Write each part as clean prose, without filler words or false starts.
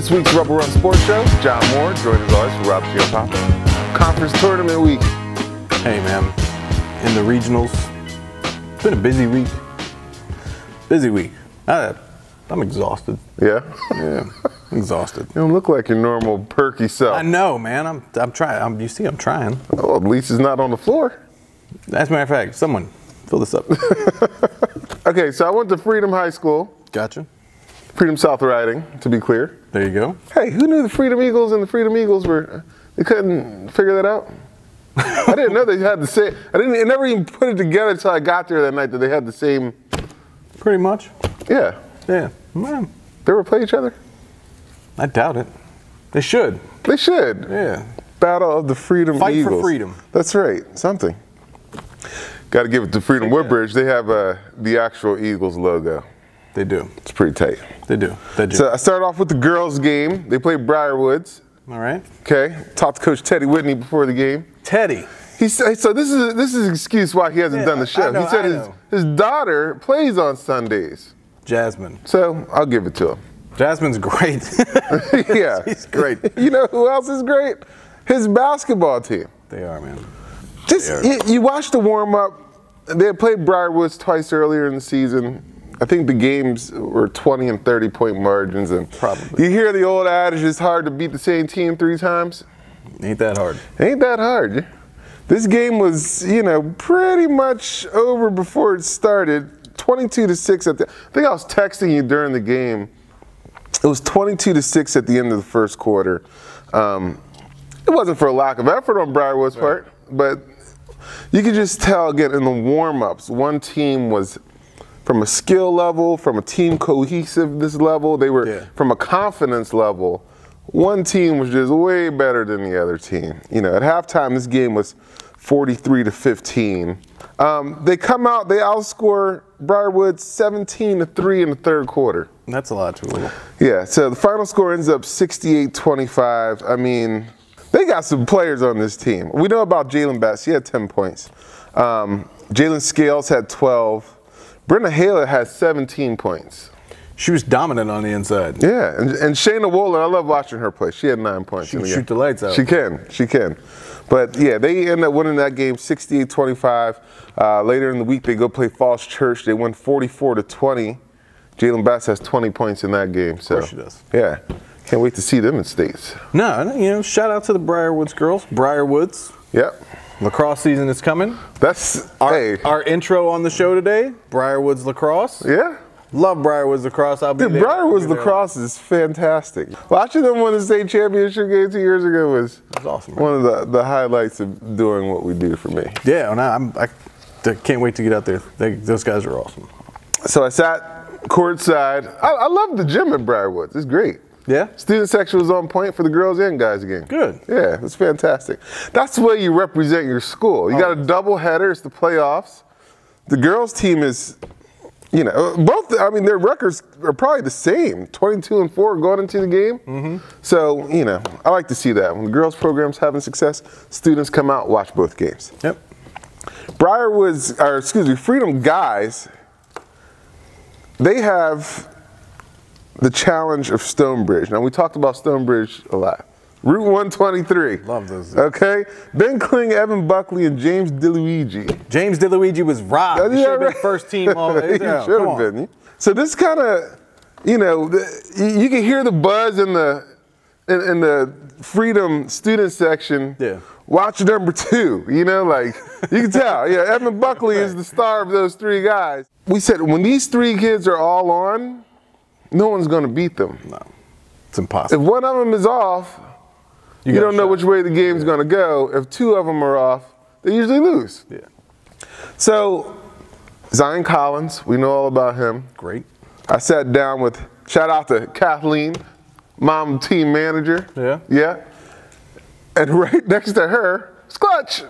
This week's Rubber Run Sports Show, John Moore, joined as always for Rob Giampapa. Conference tournament week. Hey man, in the regionals, it's been a busy week. Busy week. I'm exhausted. Yeah? Yeah, I'm exhausted. You don't look like your normal perky self. I know, man. I'm trying. You see, I'm trying. Oh, at least it's not on the floor. As a matter of fact, someone fill this up. Okay, so I went to Freedom High School. Gotcha. Freedom South Riding, to be clear. There you go. Hey, who knew the Freedom Eagles and the Freedom Eagles they couldn't figure that out? I didn't know they had the same, I never even put it together until I got there that night that they had the same. Pretty much. Yeah. Yeah. Man, They ever play each other? I doubt it. They should. They should. Yeah. Battle of the Freedom Fight Eagles. for freedom. That's right. Something. Got to give it to Freedom Woodbridge. They have the actual Eagles logo. They do. It's pretty tight. They do. They do. So I started off with the girls' game. They played Briarwoods. All right. Okay. Talked to Coach Teddy Whitney before the game. Teddy. He said, so this is an excuse why he hasn't done the show. He said his daughter plays on Sundays. Jasmine. So I'll give it to him. Jasmine's great. Yeah. She's great. You know who else is great? His basketball team. They are, man. You watch the warm-up. They had played Briarwoods twice earlier in the season. I think the games were 20 and 30-point margins. And probably. You hear the old adage, it's hard to beat the same team 3 times. Ain't that hard. Ain't that hard. This game was, pretty much over before it started. 22-6 I think I was texting you during the game. It was 22-6 at the end of the first quarter. It wasn't for a lack of effort on Briarwood's part, but you could just tell, again, in the warm-ups, one team was from a skill level, from a team cohesiveness level, they were from a confidence level. One team was just way better than the other team. At halftime, this game was 43-15. They come out, they outscore Briarwood 17-3 in the third quarter. That's a lot too little. Yeah, so the final score ends up 68-25. I mean, they got some players on this team. We know about Jalen Bass. He had 10 points. Jalen Scales had 12. Brenda Haler had 17 points. She was dominant on the inside. Yeah, and Shayna Wohler, I love watching her play. She had 9 points. She can shoot the lights out. She can. But yeah, they end up winning that game 68-25. Later in the week, they go play Falls Church. They win 44-20. Jalen Bass has 20 points in that game. So, of course she does. Yeah, can't wait to see them in states. No, shout out to the Briarwoods girls. Briarwoods. Yep. Lacrosse season is coming. That's our intro on the show today. Briarwoods lacrosse. Yeah. Love Briarwoods lacrosse. I'll be there. Briarwoods lacrosse is fantastic. Watching them win the state championship game 2 years ago was awesome. One of the highlights of doing what we do for me. Yeah, I can't wait to get out there. Those guys are awesome. So I sat courtside. I love the gym at Briarwoods. It's great. Yeah? Student section was on point for the girls and guys game. Good. Yeah, it's fantastic. That's the way you represent your school. You got a double header. It's the playoffs. The girls team is, their records are probably the same, 22-4 going into the game. Mm-hmm. So, I like to see that. When the girls program's having success, students come out, watch both games. Yep. Freedom guys, they have the challenge of Stonebridge. Now, we talked about Stonebridge a lot. Route 123. Love those. Okay? Ben Kling, Evan Buckley, and James DeLuigi. James DeLuigi was robbed. He should have been first team all the way. He should have been. So this kind of, you can hear the buzz in the Freedom student section. Yeah. Watch number 2, you can tell. Yeah, Evan Buckley is the star of those 3 guys. We said when these 3 kids are all on, no one's going to beat them. No, it's impossible. If one of them is off, you don't know which way the game's going to go. If 2 of them are off, they usually lose. Yeah. So, Zion Collins, we know all about him. Great. I sat down with, shout out to Kathleen, mom team manager. Yeah. Yeah. And right next to her, Clutch.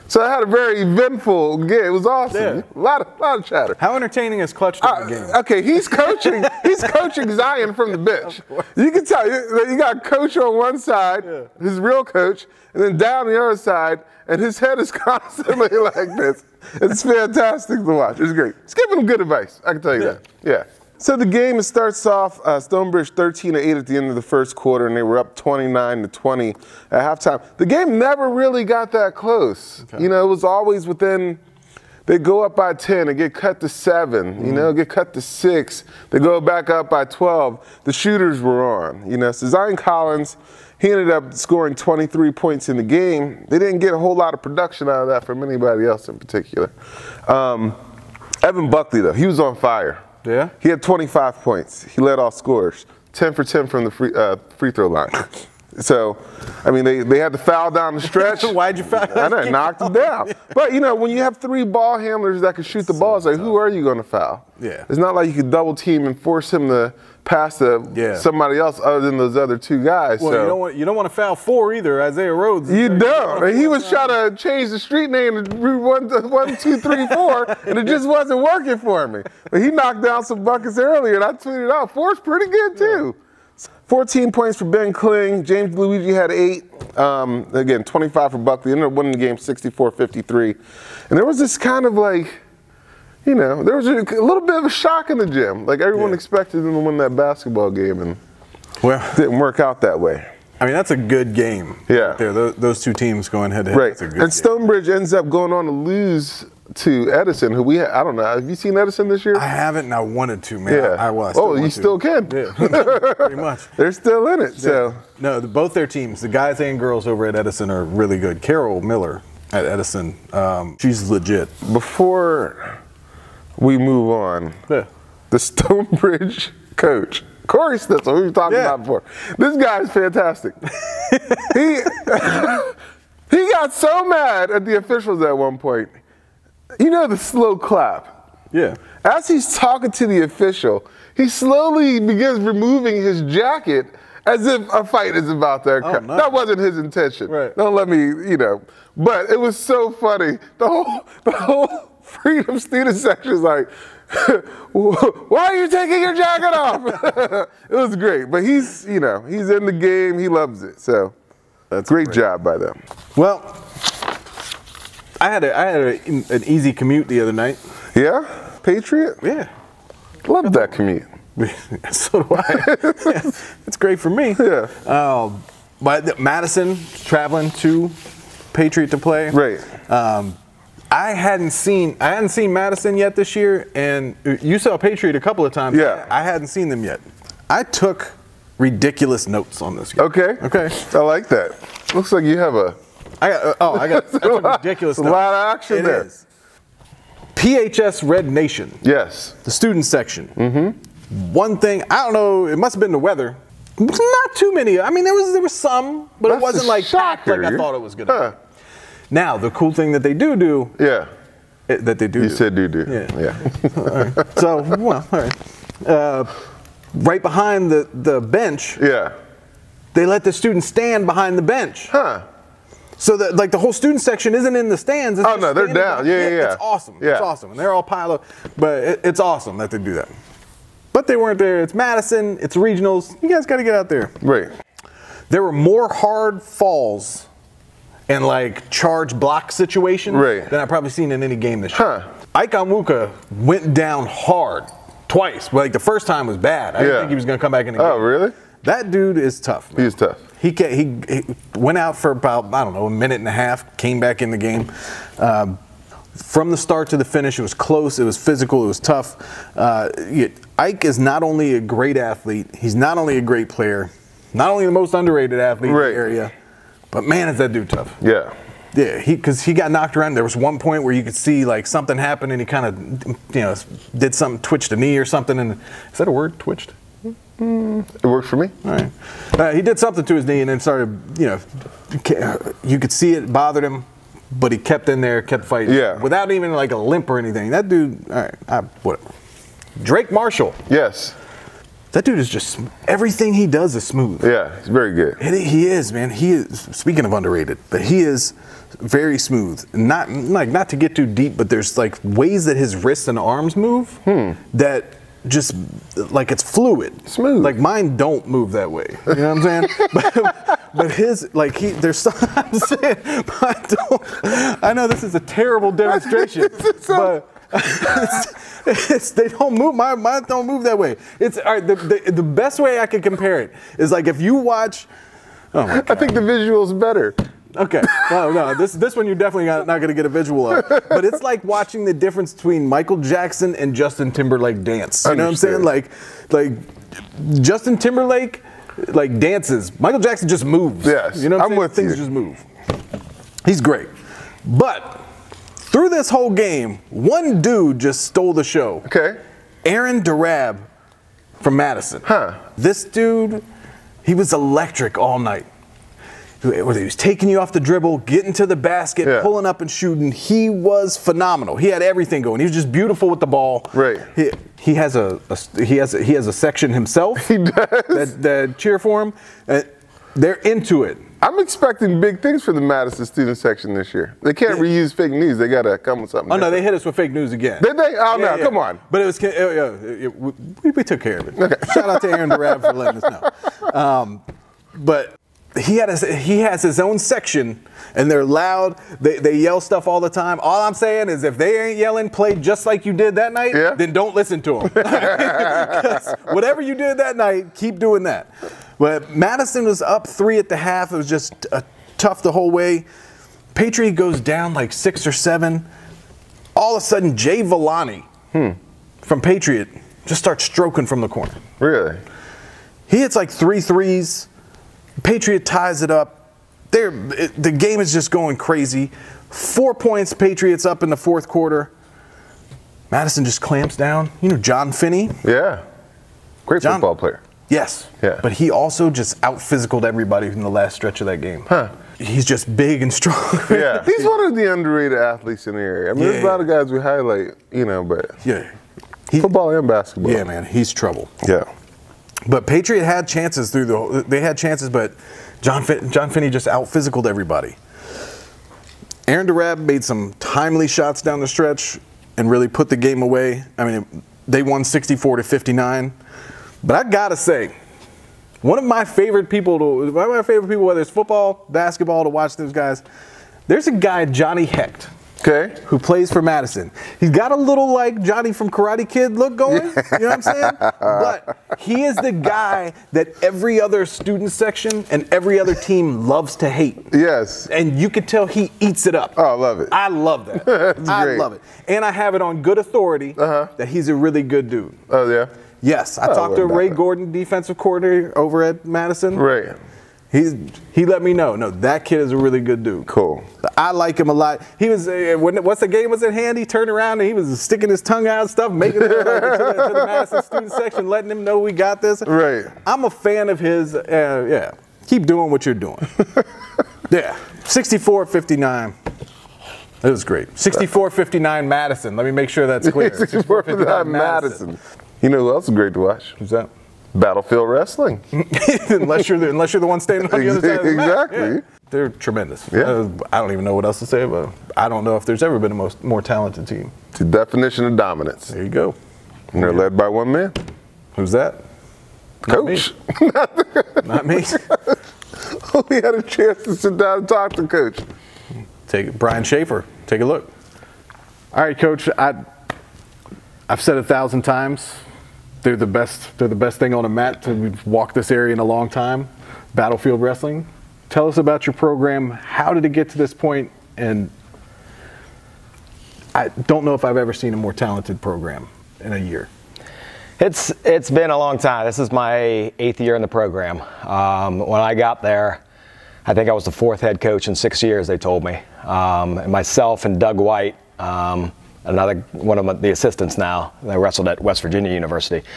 So I had a very eventful game. It was awesome. Yeah. A lot of chatter. How entertaining is Clutch during the game? Okay, he's coaching. He's coaching Zion from the bench. You can tell you got coach on one side, his real coach, and then down the other side, and his head is constantly like this. It's fantastic to watch. It's great. It's giving him good advice. I can tell you that. Yeah. So the game, it starts off Stonebridge 13-8 at the end of the first quarter, and they were up 29-20 at halftime. The game never really got that close. Okay. You know, it was always within. They go up by 10, they get cut to 7, you know, get cut to 6. They go back up by 12. The shooters were on, you know. So Zion Collins, he ended up scoring 23 points in the game. They didn't get a whole lot of production out of that from anybody else in particular. Evan Buckley, though, he was on fire. Yeah? He had 25 points. He led all scorers, 10 for 10 from the free throw line. So, I mean, they had to foul down the stretch. Why'd you foul? I know, knocked him down. But, you know, when you have 3 ball handlers that can shoot the ball, it's like, who are you going to foul? Yeah. It's not like you could double team and force him to pass to somebody else other than those other 2 guys. Well, so. you don't want to foul 4 either, Isaiah Rhodes. You don't. And he was trying to change the street name to 1, 2, 3, 4, and it just wasn't working for me. But he knocked down some buckets earlier, and I tweeted out, 4's pretty good, too. 14 points for Ben Kling. James Luigi had 8. Again, 25 for Buckley. Ended up winning the game 64-53. And there was this kind of like, you know, there was a little bit of a shock in the gym. Like everyone expected them to win that basketball game, and it didn't work out that way. I mean, that's a good game. Yeah. Right there, those 2 teams going head to head. Right. That's a good and Stonebridge ends up going on to lose to Edison, who I don't know. Have you seen Edison this year? I haven't, and I wanted to, man. Yeah. I still you still can. Yeah. Pretty much. They're still in it. Yeah. So no, both their teams, the guys and girls over at Edison, are really good. Carol Miller at Edison, she's legit. Before we move on, the Stonebridge coach, Corey Stitzel, who we were talking about before. This guy is fantastic. He got so mad at the officials at one point. You know the slow clap? Yeah. As he's talking to the official, he slowly begins removing his jacket as if a fight is about to occur. No. That wasn't his intention. Right. Don't let me, you know. But it was so funny. The whole Freedom student section is like, why are you taking your jacket off? It was great. But he's, you know, he's in the game. He loves it. So that's great job by them. Well, I had an easy commute the other night. Yeah? Patriot? Yeah. Love that commute. So do I. It's great for me. Yeah. But Madison traveling to Patriot to play. Right. I hadn't seen Madison yet this year, and you saw Patriot a couple of times. Yeah. I hadn't seen them yet. I took ridiculous notes on this game. Okay. Okay. I like that. Looks like you have a. I took ridiculous notes. A lot of action there. It is. PHS Red Nation. Yes. The student section. Mm-hmm. One thing, I don't know, it must have been the weather. Not too many. I mean, there was some, but it wasn't like packed like I thought it was going to be. Now, the cool thing that they do. Yeah. That they do. You said do. Yeah. All right. So, well, all right. Right behind the bench. Yeah. They let the students stand behind the bench. Huh. So that like the whole student section isn't in the stands. It's no, they're down. Yeah. It's awesome. Yeah. It's awesome. And they're all piled up. But it's awesome that they do that. But they weren't there. It's Madison. It's regionals. You guys got to get out there. Right. There were more hard falls and like charge block situations than I've probably seen in any game this year. Huh. Ike Onwuka went down hard twice. Like the first time was bad. I didn't think he was going to come back in the game. Oh, really? That dude is tough, man. He's tough. He went out for about, I don't know, a minute and a half, came back in the game. From the start to the finish, it was close, it was physical, it was tough. Ike is not only a great athlete, he's not only a great player, not only the most underrated athlete in the area, but man, is that dude tough. Yeah. Yeah, because he got knocked around. There was one point where you could see like something happened and he kind of, did something, twitched a knee or something. And is that a word, twitched? It worked for me. All right. He did something to his knee and then started, you could see it bothered him, but he kept in there, kept fighting. Yeah. Without even like a limp or anything. That dude, all right, whatever. Drake Marshall. Yes. That dude is just, everything he does is smooth. Yeah, he's very good. He is, man. He is, speaking of underrated, but he is very smooth. Not to get too deep, but there's like ways that his wrists and arms move that just like it's fluid. Smooth. Like mine don't move that way. You know what I'm saying? but his, like there's something I'm saying, I know this is a terrible demonstration, but They don't move. Mine don't move that way. It's all right. The best way I could compare it is like if you watch. Oh my God. I think the visual's better. Okay. No. This one you're definitely not going to get a visual of. But it's like watching the difference between Michael Jackson and Justin Timberlake dance. You know what I'm saying? Like Justin Timberlake like dances. Michael Jackson just moves. Yes. You know what I'm saying? with Things you. just move. He's great. But through this whole game, one dude just stole the show. Okay. Aaron Durab from Madison. Huh. This dude, he was electric all night. Whether he was taking you off the dribble, getting to the basket, pulling up and shooting, he was phenomenal. He had everything going. He was just beautiful with the ball. Right. He has a section himself. He does. that cheer for him. They're into it. I'm expecting big things for the Madison student section this year. They can't reuse fake news. They got to come with something. Oh, no, they hit us with fake news again. Did they? Oh, no, come on. But it was, we took care of it. Okay. Shout out to Aaron Durab for letting us know. But he has his own section, and they're loud. They yell stuff all the time. All I'm saying is if they ain't yelling, play just like you did that night, then don't listen to them. Whatever you did that night, keep doing that. But Madison was up 3 at the half. It was just tough the whole way. Patriot goes down like 6 or 7. All of a sudden, Jay Villani from Patriot just starts stroking from the corner. Really? He hits like 3 threes. Patriot ties it up. The game is just going crazy. 4 points, Patriots up in the 4th quarter. Madison just clamps down. You know John Finney? Yeah. Great football player. Yes. Yeah. But he also just out-physicaled everybody in the last stretch of that game. Huh. He's just big and strong. Yeah. He's one of the underrated athletes in the area. I mean, there's a lot of guys we highlight, but football and basketball. Yeah, man. He's trouble. Yeah. But Patriot had chances they had chances, but John Finney just out-physicaled everybody. Aaron Durab made some timely shots down the stretch and really put the game away. I mean, they won 64-59. But I gotta say, one of my favorite people, whether it's football, basketball, to watch those guys, there's a guy, Johnny Hecht, who plays for Madison. He's got a little like Johnny from Karate Kid look going, you know what I'm saying? But he is the guy that every other student section and every other team loves to hate. Yes. And you could tell he eats it up. Oh, I love it. I love that. I love it. And I have it on good authority that he's a really good dude. Oh, yeah? Yes, I talked to Ray Gordon, defensive coordinator over at Madison. Right. He let me know. No, that kid is a really good dude. Cool. I like him a lot. He was once the game was at hand, he turned around and he was sticking his tongue out and stuff, making it to the Madison student section, letting them know we got this. Right. I'm a fan of his. Yeah, keep doing what you're doing. Yeah, 64-59. It was great. 64-59 Madison. Let me make sure that's clear. 64-59 Madison. You know who else is great to watch? Who's that? Battlefield Wrestling. unless you're the one standing on the other side of the mat. Exactly. Yeah. They're tremendous. Yeah. I don't even know what else to say, but I don't know if there's ever been a more talented team. It's the definition of dominance. There you go. And they're led by one man. Who's that? Coach. Not me. Only had a chance to sit down and talk to Coach. Brian Schaefer. Take a look. All right, Coach. I've said 1,000 times. They're the best. They're the best thing on a mat. We've walked this area in a long time. Battlefield Wrestling. Tell us about your program. How did it get to this point? And I don't know if I've ever seen a more talented program in a year. It's been a long time. This is my 8th year in the program. When I got there, I think I was the 4th head coach in 6 years, they told me. And myself and Doug White, another one of the assistants now, they wrestled at West Virginia University.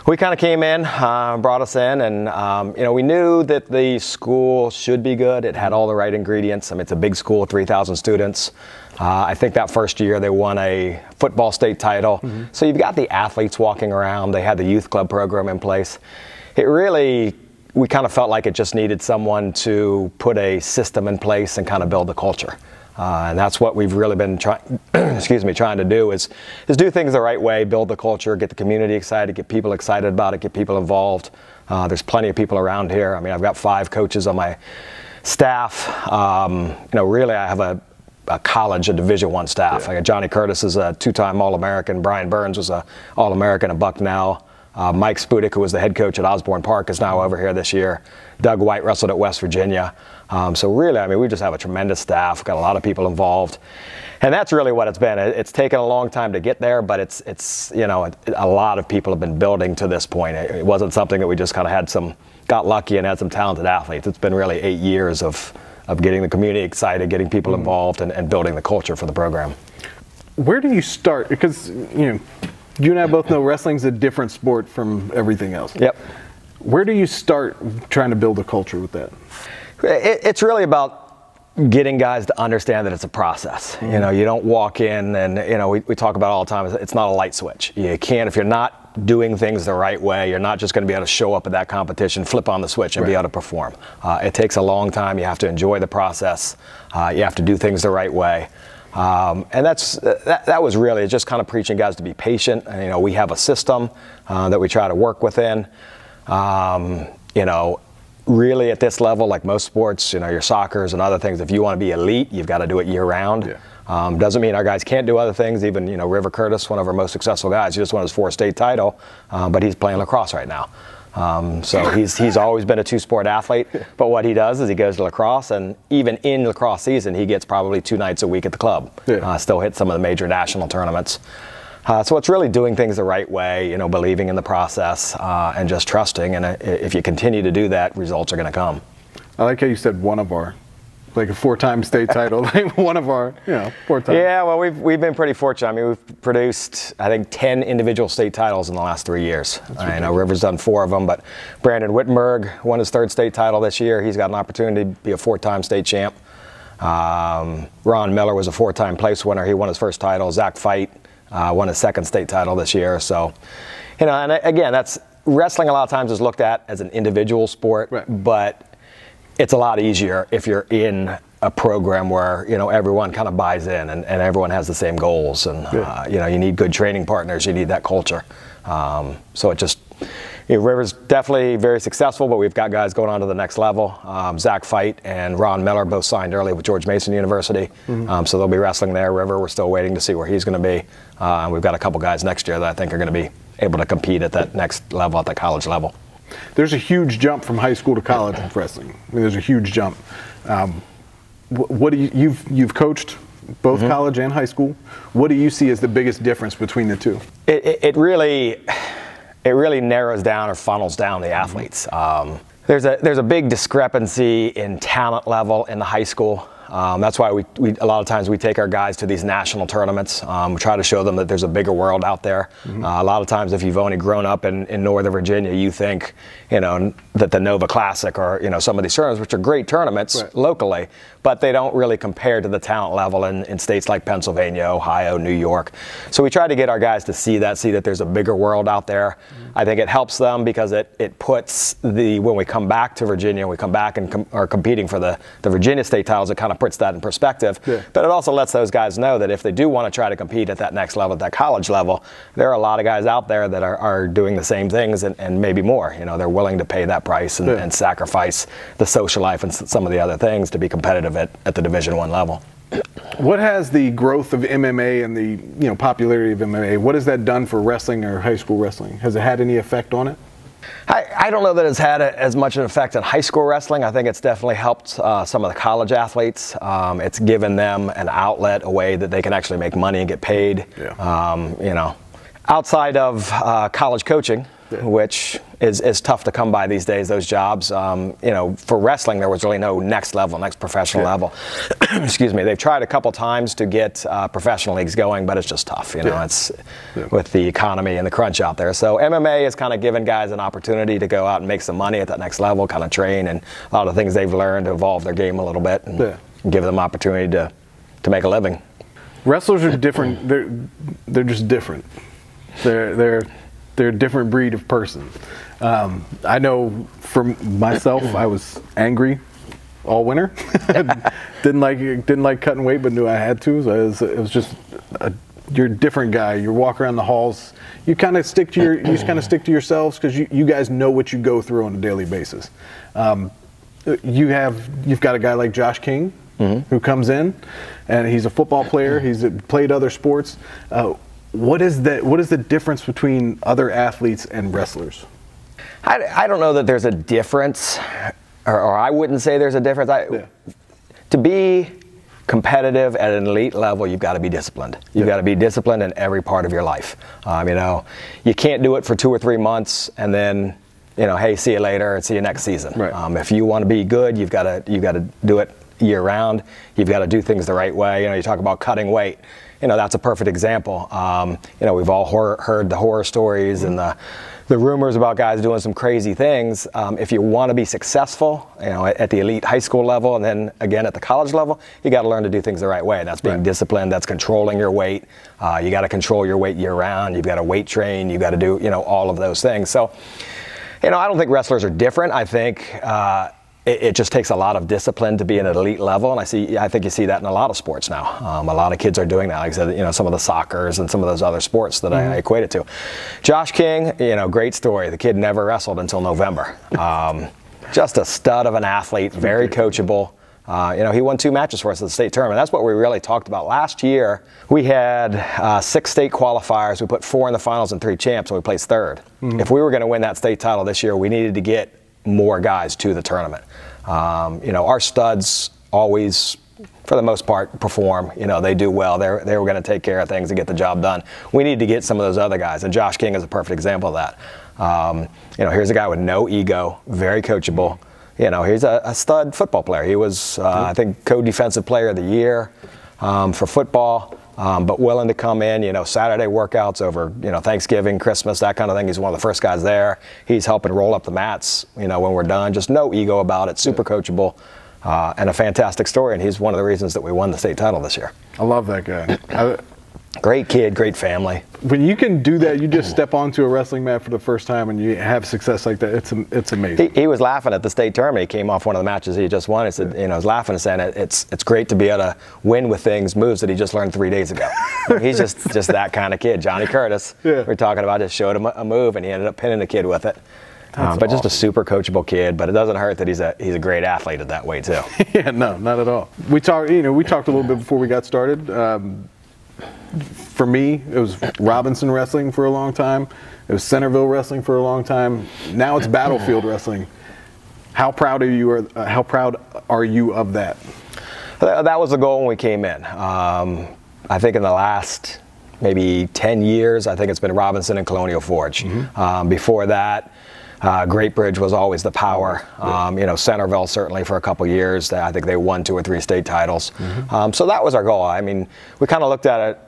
We kind of came in, brought us in, and we knew that the school should be good. It had all the right ingredients. I mean, it's a big school, 3,000 students. I think that first year they won a football state title. Mm-hmm. So you've got the athletes walking around. They had the youth club program in place. We kind of felt like it just needed someone to put a system in place and kind of build the culture. And that's what we've really been trying to do is do things the right way, build the culture, get the community excited, get people excited about it, get people involved. There's plenty of people around here. I mean, I've got 5 coaches on my staff. Really, I have a college, a Division I staff. Like Johnny Curtis is a 2-time All-American. Brian Burns was a All-American at Bucknell. Mike Spudik, who was the head coach at Osborne Park, is now over here this year. Doug White wrestled at West Virginia. So really, I mean, we just have a tremendous staff. We've got a lot of people involved. And that's really what it's been. It's taken a long time to get there, but it's you know, a lot of people have been building to this point. It wasn't something that we just kind of got lucky and had some talented athletes. It's been really 8 years of getting the community excited, getting people involved, and building the culture for the program. Where do you start? Because, you know, you and I both know wrestling's a different sport from everything else. Yep. Where do you start trying to build a culture with that? It's really about getting guys to understand that it's a process. You know, you don't walk in and, you know, we talk about it all the time, it's not a light switch. You can't, if you're not doing things the right way, you're not just going to be able to show up at that competition, flip on the switch and be able to perform. It takes a long time. You have to enjoy the process. You have to do things the right way. And that was really just kind of preaching guys to be patient. And, you know, we have a system that we try to work within. You know, really at this level, like most sports, you know, your soccers and other things, if you want to be elite, you've got to do it year round. Yeah. Doesn't mean our guys can't do other things. Even, you know, River Curtis, one of our most successful guys, he just won his 4th state title, but he's playing lacrosse right now. So he's always been a 2-sport athlete, but what he does is he goes to lacrosse, and even in lacrosse season, he gets probably 2 nights a week at the club. Yeah. Still hits some of the major national tournaments. So it's really doing things the right way, you know, believing in the process and just trusting. And if you continue to do that, results are going to come. I like how you said one of our, like a 4-time state title, like one of our, you know, 4 times. Yeah, well, we've been pretty fortunate. I mean, we've produced, I think, 10 individual state titles in the last 3 years. I know River's done 4 of them, but Brandon Wittenberg won his 3rd state title this year. He's got an opportunity to be a 4-time state champ. Ron Miller was a 4-time place winner. He won his 1st title. Zach Fight won his 2nd state title this year. So, you know, and again, that's wrestling a lot of times is looked at as an individual sport, but it's a lot easier if you're in a program where, you know, everyone kind of buys in and everyone has the same goals. And, you know, you need good training partners. You need that culture. So it just, you know, River's definitely very successful, but we've got guys going on to the next level. Zach Fight and Ron Miller both signed early with George Mason University. So they'll be wrestling there. River, we're still waiting to see where he's going to be. And we've got a couple guys next year that I think are going to be able to compete at that next level, at the college level. There's a huge jump from high school to college in wrestling. I mean, there's a huge jump. What do you've coached both college and high school. What do you see as the biggest difference between the two? It really narrows down or funnels down the athletes. There's a big discrepancy in talent level in the high school. That's why we a lot of times we take our guys to these national tournaments. We try to show them that there's a bigger world out there. A lot of times, if you've only grown up in Northern Virginia, you think, you know, that the Nova Classic or, you know, some of these tournaments, which are great tournaments locally, but they don't really compare to the talent level in states like Pennsylvania, Ohio, New York. So we try to get our guys to see that there's a bigger world out there. I think it helps them because it puts when we come back to Virginia, we come back and are competing for the Virginia state titles, it kind of puts that in perspective. But it also lets those guys know that if they do want to try to compete at that next level, at that college level, there are a lot of guys out there that are doing the same things and maybe more. You know, they're willing to pay that price and sacrifice the social life and some of the other things to be competitive at the Division I level. What has the growth of MMA and the popularity of MMA, what has that done for wrestling or high school wrestling? Has it had any effect on it? I don't know that it's had as much an effect on high school wrestling. I think it's definitely helped some of the college athletes. It's given them an outlet, a way that they can actually make money and get paid. Outside of college coaching, which is tough to come by these days, those jobs. For wrestling, there was really no next professional level. Excuse me. They've tried a couple times to get professional leagues going, but it's just tough. It's with the economy and the crunch out there. So MMA has kind of given guys an opportunity to go out and make some money at that next level, kind of train, and a lot of things they've learned to evolve their game a little bit and give them opportunity to make a living. Wrestlers are different. They're just different. They're a different breed of person. I know for myself, I was angry all winter. didn't like cutting weight, but knew I had to. So it was just you're a different guy. You walk around the halls. You kind of stick to yourselves because you guys know what you go through on a daily basis. You've got a guy like Josh King who comes in, and he's a football player. He's played other sports. What is the difference between other athletes and wrestlers? I don't know that there's a difference, or I wouldn't say there's a difference. To be competitive at an elite level, you've got to be disciplined. You've got to be disciplined in every part of your life. You can't do it for 2 or 3 months and then, hey, see you later and see you next season. Right. If you want to be good, you've got to do it year round. You've got to do things the right way. You talk about cutting weight. That's a perfect example. We've all heard the horror stories and the rumors about guys doing some crazy things. If you want to be successful, at the elite high school level and then again at the college level, you got to learn to do things the right way. And that's being disciplined. That's controlling your weight. You got to control your weight year round. You've got to weight train. You've got to do all of those things. So, I don't think wrestlers are different. I think it just takes a lot of discipline to be at an elite level, and I think you see that in a lot of sports now. A lot of kids are doing that. Like I said, some of the soccers and some of those other sports that I equate it to. Josh King, great story. The kid never wrestled until November. Just a stud of an athlete, very coachable. He won 2 matches for us at the state tournament. That's what we really talked about. Last year, we had 6 state qualifiers. We put 4 in the finals and 3 champs, and we placed 3rd. If we were going to win that state title this year, we needed to get more guys to the tournament. Our studs always, for the most part, perform. They do well. They were going to take care of things and get the job done. We need to get some of those other guys, and Josh King is a perfect example of that. Here's a guy with no ego, very coachable. He's a stud football player. He was, I think, co-defensive player of the year for football. But willing to come in, Saturday workouts over, Thanksgiving, Christmas, that kind of thing. He's one of the first guys there. He's helping roll up the mats, when we're done. Just no ego about it, super coachable, and a fantastic story. And he's one of the reasons that we won the state title this year. I love that guy. Great kid, great family. When you can do that, you just step onto a wrestling mat for the first time and you have success like that, it's amazing. He was laughing at the state tournament. He came off one of the matches he just won. He said, he was laughing and saying it's great to be able to win with moves that he just learned 3 days ago. He's just that kind of kid. Johnny Curtis, we're talking about, just showed him a move and he ended up pinning the kid with it. But just a super coachable kid. But it doesn't hurt that he's a great athlete at that way too. Yeah, no, not at all. We talked a little bit before we got started. For me, it was Robinson wrestling for a long time. It was Centerville wrestling for a long time. Now it's Battlefield wrestling. How proud are you of that? That was the goal when we came in. I think in the last maybe 10 years, I think it's been Robinson and Colonial Forge. Before that, Great Bridge was always the power. Centerville certainly for a couple years. I think they won 2 or 3 state titles. So that was our goal. I mean, we kind of looked at it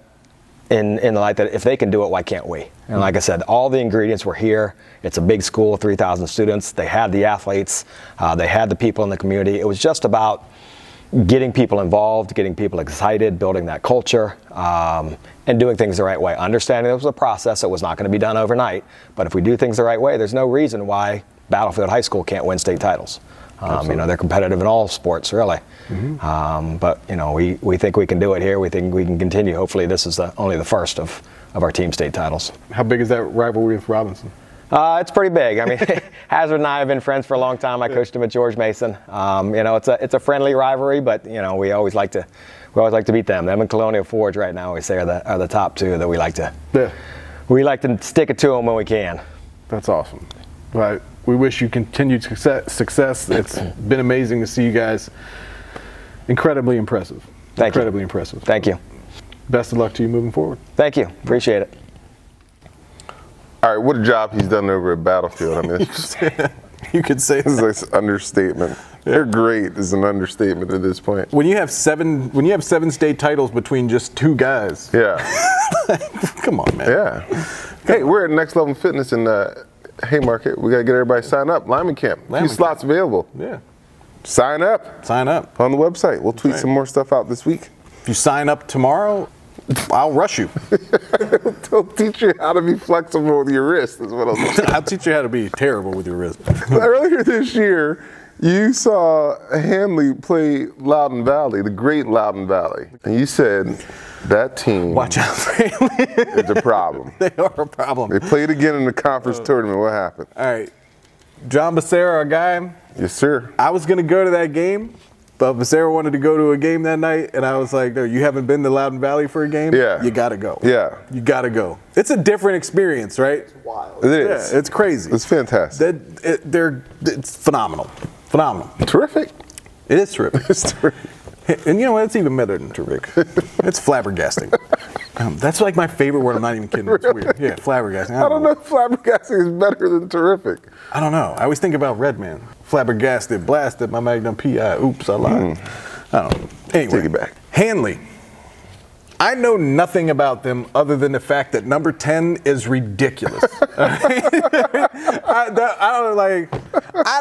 in the light that if they can do it, why can't we? And like I said, all the ingredients were here. It's a big school, 3,000 students. They had the athletes. They had the people in the community. It was just about getting people involved, getting people excited, building that culture, and doing things the right way. Understanding it was a process. It was not going to be done overnight. But if we do things the right way, there's no reason why Battlefield High School can't win state titles. They're competitive in all sports, really. But we think we can do it here. We think we can continue. Hopefully, this is only the first of our team state titles. How big is that rivalry with Robinson? It's pretty big. I mean, Hazard and I have been friends for a long time. I coached him at George Mason. It's a friendly rivalry, but we always like to beat them. Them and Colonial Forge right now we say are the top 2 that we like to stick it to them when we can. That's awesome. Right. We wish you continued success. It's been amazing to see you guys. Incredibly impressive. Incredibly impressive. Thank you. Best of luck to you moving forward. Thank you. Appreciate it. All right, what a job he's done over at Battlefield. I mean, you could say this is an understatement. They're great is an understatement at this point. When you have 7 state titles between just 2 guys. Yeah. Come on, man. Yeah. Hey, we're at Next Level Fitness in Haymarket. We got to get everybody signed up. Lineman Camp. A few slots available. Yeah. Sign up. Sign up. On the website. We'll tweet some more stuff out this week. If you sign up tomorrow, I'll rush you. They'll teach you how to be flexible with your wrist is what I'll teach you how to be terrible with your wrist. Earlier this year, you saw Hanley play Loudoun Valley, the great Loudoun Valley. And you said, that team watch out for Hanley. is a problem. They are a problem. They played again in the conference tournament. What happened? All right. John Becerra, our guy. Yes, sir. I was going to go to that game. But Sarah wanted to go to a game that night, and I was like, no, you haven't been to Loudoun Valley for a game? Yeah. You got to go. Yeah. You got to go. It's a different experience, right? It's wild. It is. Yeah, it's crazy. It's fantastic. It's phenomenal. Phenomenal. Terrific. It is terrific. It's terrific. And you know what? It's even better than terrific. It's flabbergasting. That's like my favorite word. I'm not even kidding. It's weird. Yeah, flabbergasting. I don't know if flabbergasting is better than terrific. I don't know. I always think about Redman. Flabbergasted, blasted, my Magnum P.I. Oops, I lied. I don't know. Anyway, Take it back. Hanley. I know nothing about them other than the fact that number 10 is ridiculous. I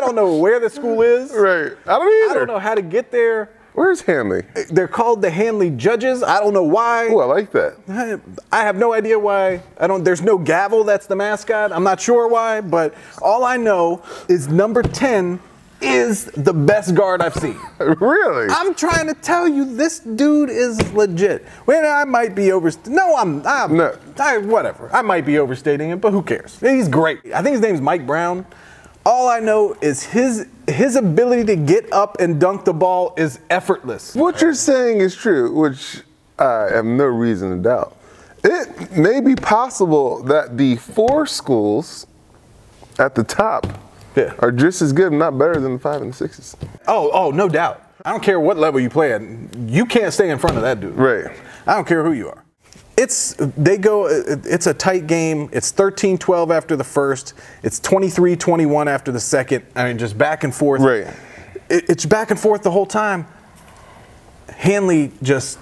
don't know where the school is. Right. I don't either. I don't know how to get there. Where's Hanley? They're called the Hanley Judges. I don't know why. Oh, I like that. I have no idea why. There's no gavel. That's the mascot. I'm not sure why, but all I know is number 10 is the best guard I've seen. Really? I'm trying to tell you, this dude is legit. Well, I might be overstating. No, whatever. I might be overstating it, but who cares? He's great. I think his name's Mike Brown. All I know is his ability to get up and dunk the ball is effortless. What you're saying is true, which I have no reason to doubt. It may be possible that the 4 schools at the top are just as good, if not better, than the 5 and the 6s. Oh, no doubt. I don't care what level you play at. You can't stay in front of that dude. Right. I don't care who you are. It's a tight game. It's 13-12 after the first. It's 23-21 after the second. I mean, just back and forth. Right. It's back and forth the whole time. Hanley just,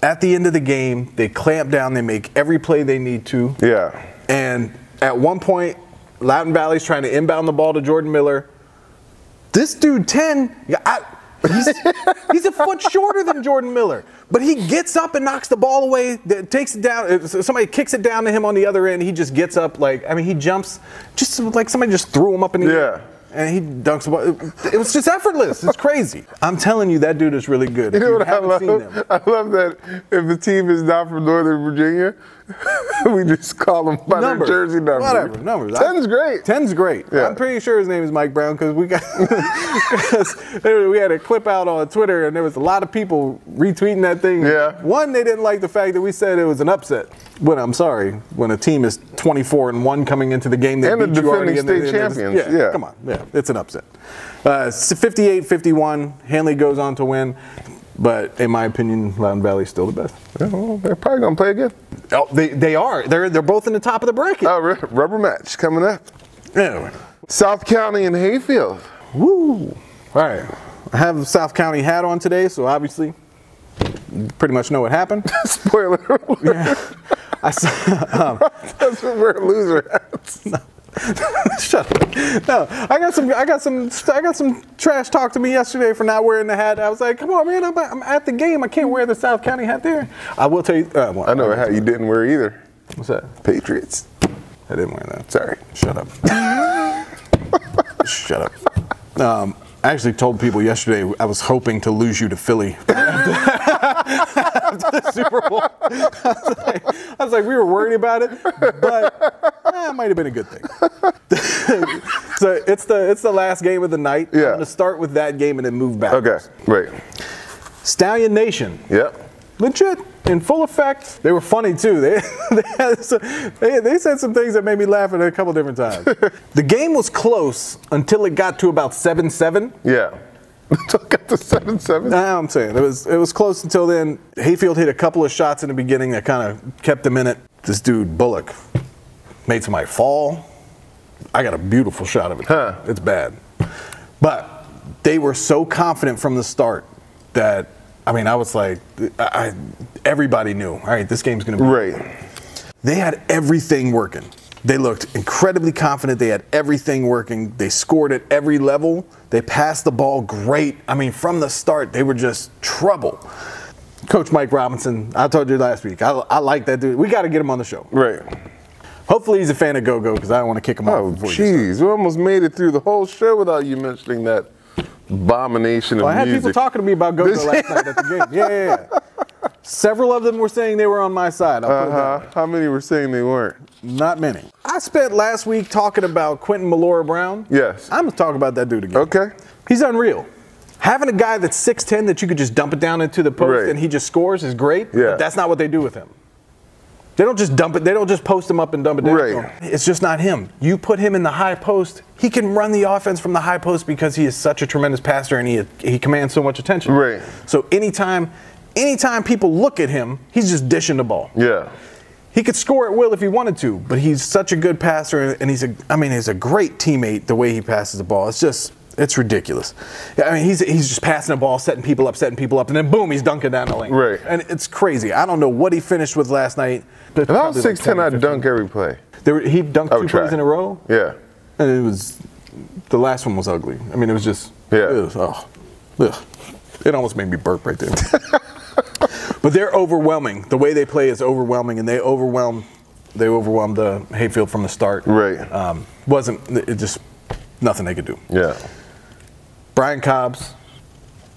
at the end of the game, they clamp down. They make every play they need to. Yeah. And at one point, Loudoun Valley's trying to inbound the ball to Jordan Miller. This dude, 10, he's a foot shorter than Jordan Miller. But he gets up and knocks the ball away, takes it down. Somebody kicks it down to him on the other end. He just gets up he jumps just like somebody just threw him up in the air. And he dunks the ball. It was just effortless. It's crazy. I'm telling you, that dude is really good. You know what I love? I love that if the team is not from Northern Virginia, we just call them by their jersey number. Whatever, numbers. 10's great. 10's great. Yeah. I'm pretty sure his name is Mike Brown because we had a clip out on Twitter and there was a lot of people retweeting that thing. Yeah. One, they didn't like the fact that we said it was an upset. When a team is 24-1 coming into the game, they and the beat you already defending state champions. Yeah, come on. Yeah, it's an upset. 58-51. Hanley goes on to win. But in my opinion, Loudoun Valley is still the best. Yeah, well, they're probably going to play again. Oh, they are. They're both in the top of the bracket. Rubber match coming up. Anyway. South County and Hayfield. Woo. All right. I have a South County hat on today, so obviously you pretty much know what happened. Spoiler alert. Yeah. That's what we're loser hats. Shut up. No, I got some trash talk to me yesterday for not wearing the hat. I was like, come on, man, I'm at the game. I can't wear the South County hat there. I will tell you. I know a hat you didn't wear either. What's that? Patriots. I didn't wear that. Sorry. Shut up. Shut up. I actually told people yesterday I was hoping to lose you to Philly after the Super Bowl. I was like, we were worried about it, but it might have been a good thing. So it's the last game of the night. Yeah. I'm going to start with that game and then move back. Okay, right. Stallion Nation. Yep. Legit, in full effect. They were funny too. They said some things that made me laugh at a couple different times. The game was close until it got to about 7-7. Yeah. Until it got to 7-7? I'm saying it was close until then. Hayfield hit a couple of shots in the beginning that kind of kept them in it. This dude Bullock made somebody fall. I got a beautiful shot of it. Huh. It's bad. But they were so confident from the start that I was like, everybody knew, all right, this game's going to be. Right. They had everything working. They looked incredibly confident. They had everything working. They scored at every level. They passed the ball great. From the start, they were just trouble. Coach Mike Robinson, I told you last week, I like that dude. We got to get him on the show. Right. Hopefully he's a fan of Go-Go because I don't want to kick him off. Oh, jeez. We almost made it through the whole show without you mentioning that abomination of music. I had people talking to me about Go-Go last night at the game. Yeah. Several of them were saying they were on my side. How many were saying they weren't? Not many. I spent last week talking about Quentin Malora Brown. Yes. I'm going to talk about that dude again. Okay. He's unreal. Having a guy that's 6'10" that you could just dump it down into the post and he just scores is great. Yeah. But that's not what they do with him. They don't just dump it. They don't just post him up and dump it down. Right. It's just not him. You put him in the high post, he can run the offense from the high post because he is such a tremendous passer and he commands so much attention. Right. So anytime people look at him, he's just dishing the ball. Yeah. He could score at will if he wanted to, but he's such a good passer and he's a great teammate the way he passes the ball. It's ridiculous. I mean, he's just passing the ball, setting people up, and then boom, he's dunking down the lane. Right. And it's crazy. I don't know what he finished with last night. If I was 6'10", I'd dunk every play. He dunked 2 plays in a row. Yeah. And the last one was ugly. I mean, it was just, it almost made me burp right there. But they're overwhelming. The way they play is overwhelming, and they overwhelmed the Hayfield from the start. Right. It just nothing they could do. Yeah. Brian Cobb's,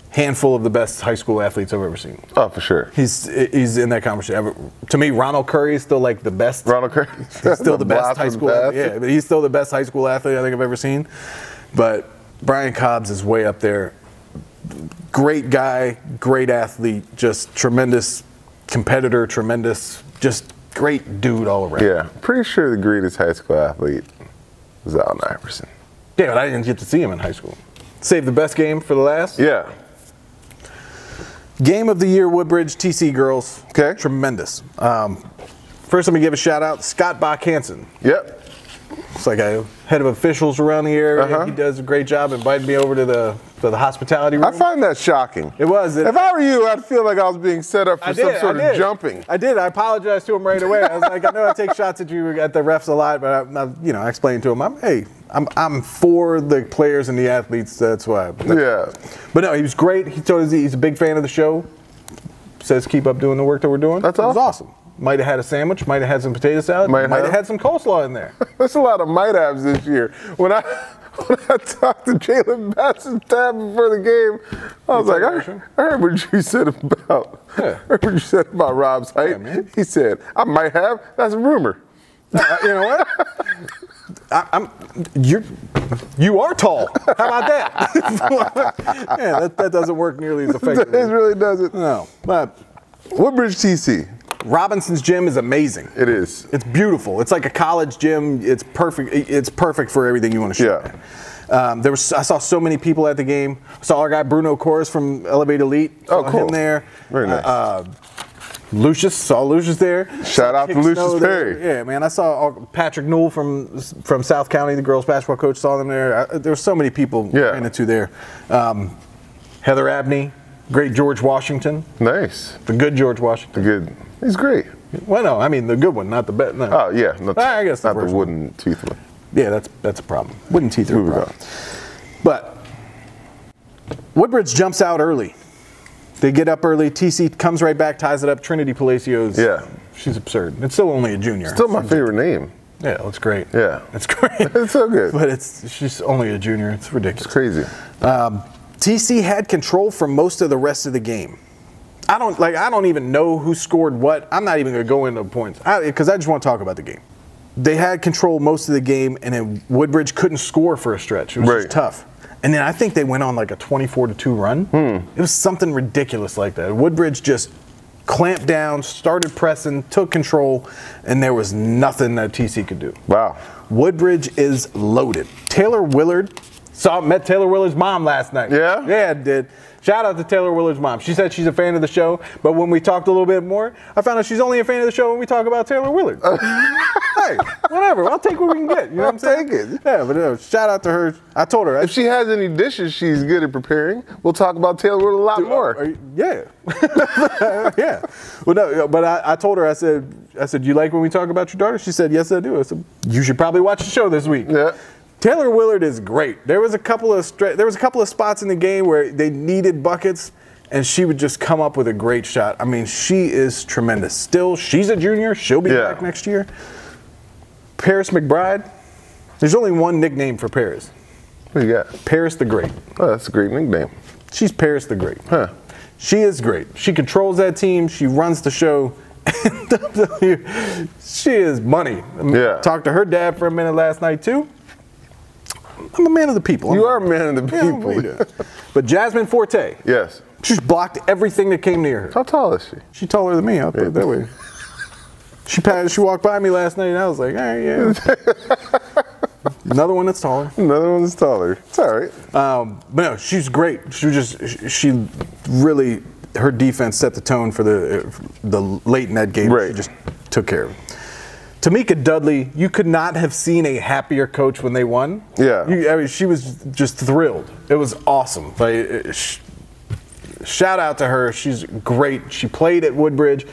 handful of the best high school athletes I've ever seen. Oh, for sure. He's in that conversation. To me, Ronald Curry is still like the best. Ronald Curry? He's still the best high school athlete. Yeah, but he's still the best high school athlete I think I've ever seen. But Brian Cobb's is way up there. Great guy, great athlete, just tremendous competitor, just great dude all around. Yeah, pretty sure the greatest high school athlete was Allen Iverson. Yeah, but I didn't get to see him in high school. Save the best game for the last? Yeah. Game of the year, Woodbridge, TC girls. Okay. Tremendous. First, let me give a shout out, Scott Bach-Hansen. Yep. It's like a head of officials around the area. He does a great job, invited me over to the hospitality room. I find that shocking. It was. If I were you, I'd feel like I was being set up for some sort of jumping. I did. I apologized to him right away. I was like, I know I take shots at you at the refs a lot, but I explained to him, I'm for the players and the athletes. That's why. Yeah. But no, he was great. He told us he's a big fan of the show. Says keep up doing the work that we're doing. That's awesome. It was awesome. Might have had a sandwich. Might have had some potato salad. Might have had some coleslaw in there. There's a lot of might haves this year. When I talked to Jalen Bass's dad before the game, I was like, I heard what you said about. I heard what you said about Rob's height. Yeah, he said, I might have. That's a rumor. You know what? You are tall. How about that? Yeah, that doesn't work nearly as effectively. It really doesn't. No. But Woodbridge TC. Robinson's gym is amazing. It is. It's beautiful. It's like a college gym. It's perfect. It's perfect for everything you want to shoot at. I saw so many people at the game. I saw our guy Bruno Kors from Elevate Elite. Oh, cool. Him there. Very nice. Saw Lucius there. Shout out to Lucius Perry. Yeah, man. I saw Patrick Newell from South County, the girls basketball coach. Saw them there. There were so many people ran into there. Heather Abney, great George Washington. Nice. The good George Washington. The good. He's great. Well, no, I mean the good one, not the best. No. Oh yeah, I guess not the wooden teeth one. Yeah, that's a problem. Wooden teeth are a problem. But Woodbridge jumps out early. They get up early. TC comes right back, ties it up. Trinity Palacios. Yeah, she's absurd. It's still only a junior. Still my favorite name. Yeah, it's great. Yeah, it's great. It's so good. But she's only a junior. It's ridiculous. It's crazy. TC had control for most of the rest of the game. I don't even know who scored what. I'm not even going to go into points because I just want to talk about the game. They had control most of the game, and then Woodbridge couldn't score for a stretch. It was just tough. And then I think they went on like a 24-2 run. It was something ridiculous like that. Woodbridge just clamped down, started pressing, took control, and there was nothing that TC could do. Wow. Woodbridge is loaded. Taylor Willard, met Taylor Willard's mom last night. Yeah? Yeah, I did. Shout out to Taylor Willard's mom. She said she's a fan of the show, but when we talked a little bit more, I found out she's only a fan of the show when we talk about Taylor Willard. Hey, whatever. I'll take what we can get. You know what I'm saying? Take it. Yeah, but shout out to her. I told her. If she has any dishes she's good at preparing, we'll talk about Taylor Willard a lot more. Yeah. Yeah. Well, no, but I told her, I said, you like when we talk about your daughter? She said, yes, I do. I said, you should probably watch the show this week. Yeah. Taylor Willard is great. There was a couple of spots in the game where they needed buckets, and she would just come up with a great shot. I mean, she is tremendous. Still, she's a junior. She'll be back next year. Paris McBride. There's only one nickname for Paris. What do you got? Paris the Great. Oh, that's a great nickname. She's Paris the Great. Huh. She is great. She controls that team. She runs the show. She is money. Yeah. Talked to her dad for a minute last night, too. I'm a man of the people. You are a man of the Yeah, people. what are you doing? But Jasmine Forte, Yes. she blocked everything that came near her. How tall is she? She taller than me. I'll put it that way. She walked by me last night, and I was like, all right, yeah. Another one that's taller. Another one that's taller. It's all right. But no, she's great. She really, her defense set the tone for the late in that game. Right. She just took care of it. Tamika Dudley, you could not have seen a happier coach when they won. Yeah. I mean, she was just thrilled. It was awesome. Like, shout out to her. She's great. She played at Woodbridge.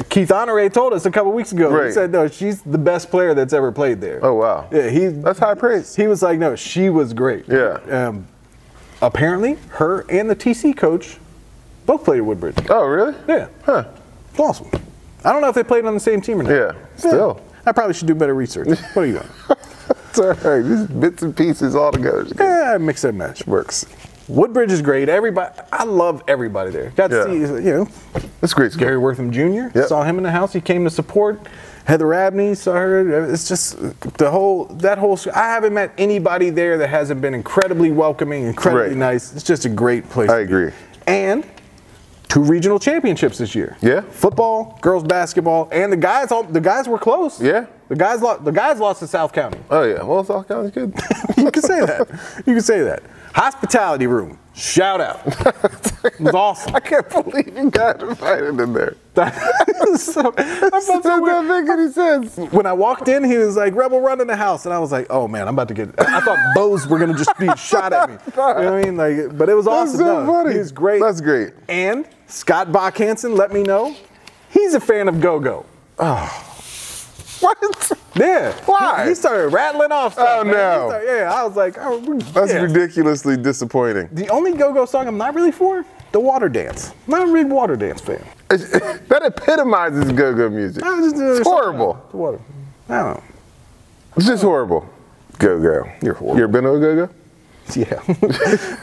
Keith Honore told us a couple weeks ago. Right. He said, no, she's the best player that's ever played there. Oh, wow. Yeah, that's high praise. He was like, no, she was great. Yeah. Apparently, her and the TC coach both played at Woodbridge. Oh, really? Yeah. Huh. It's awesome. I don't know if they played on the same team or not. Yeah. Still. I probably should do better research. What are you doing? It's all right. Just bits and pieces all together. Yeah, mix and match. Works. Woodbridge is great. I love everybody there. Got to see, That's great. Gary Wortham Jr. Yep. Saw him in the house. He came to support. Heather Abney saw her. It's just that whole. I haven't met anybody there that hasn't been incredibly welcoming, incredibly nice. It's just a great place. I agree. And 2 regional championships this year. Yeah. Football, girls basketball, and the guys were close. Yeah. The guys lost to South County. Oh, yeah. Well, South County's good. You can say that. You can say that. Hospitality room. Shout out. It was awesome. I can't believe you got invited in there. That doesn't make any sense. When I walked in, he was like, Rebel, run in the house. And I was like, oh, man, I'm about to get – I thought bows were going to just be shot at me. You know what I mean? Like, but it was awesome. That's so funny. He was great. That's great. And Scott Bach-Hansen let me know he's a fan of go-go. Oh. What? Yeah. Why? He started rattling off stuff. Oh, man. no. I was like, oh, That's ridiculously disappointing. The only go-go song I'm not really for, the water dance. I'm not a big water dance fan. That epitomizes go-go music. It's horrible. The water. I don't know. It's just horrible. Go-go. You're horrible. You ever been to a go-go? Yeah.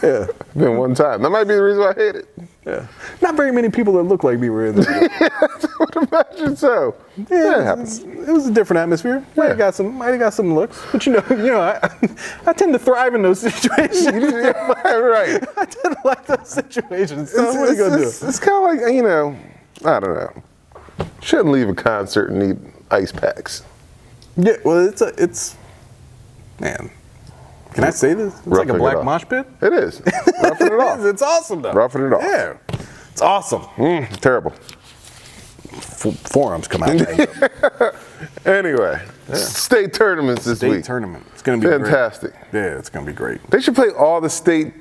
Yeah. Been one time. That might be the reason why I hate it. Yeah. Not very many people that look like me were in there. I would imagine so. Yeah, it happens. It was a different atmosphere. Might have got some looks, but I tend to thrive in those situations. Right. I tend to like those situations. So what are you gonna do? It's kind of like, I don't know. Shouldn't leave a concert and need ice packs. Yeah. Well, it's man. Can I say this? It's like a black mosh pit. It is. Roughing it off. It's awesome though. Roughing it off. Yeah. It's awesome. Terrible. Forearms come out. Anyway, state tournaments this week. State tournament. It's going to be fantastic. Great. Yeah, it's going to be great. They should play all the state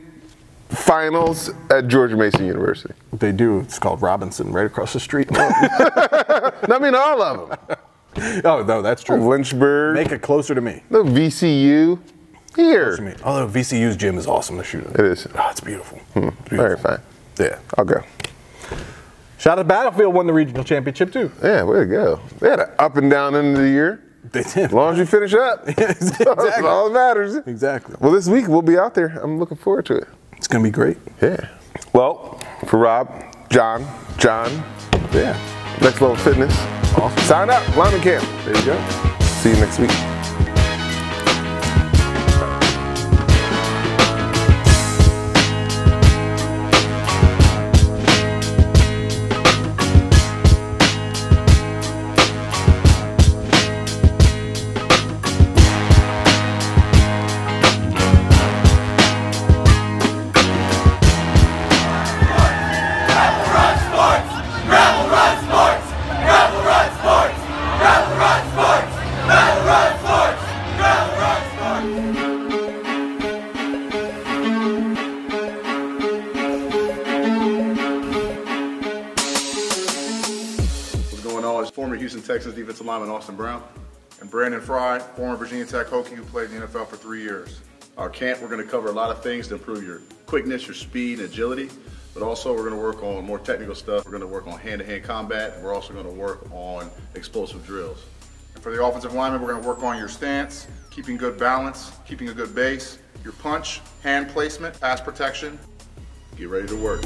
finals at George Mason University. They do. It's called Robinson, right across the street. I mean, all of them. Oh, no, that's true. Lynchburg. Make it closer to me. The VCU. Here. Me. Although VCU's gym is awesome to shoot at. It is. Oh, it's beautiful. It's beautiful. All right, fine. Yeah. I'll go. Shout out to Battlefield won the regional championship too. Yeah, way to go. They had an up and down end of the year. They did. As long as you finish up. Exactly. That's all that matters. Exactly. Well, this week we'll be out there. I'm looking forward to it. It's going to be great. Yeah. Well, for Rob, John. Yeah. Next Level Fitness. Awesome. Sign up. Lineman Camp. There you go. See you next week. Former Houston Texans defensive lineman Austin Brown, and Brandon Fry, former Virginia Tech Hokie who played in the NFL for 3 years. Our camp, we're going to cover a lot of things to improve your quickness, your speed, and agility, but also we're going to work on more technical stuff. We're going to work on hand-to-hand combat, and we're also going to work on explosive drills. And for the offensive lineman, we're going to work on your stance, keeping good balance, keeping a good base, your punch, hand placement, pass protection. Get ready to work.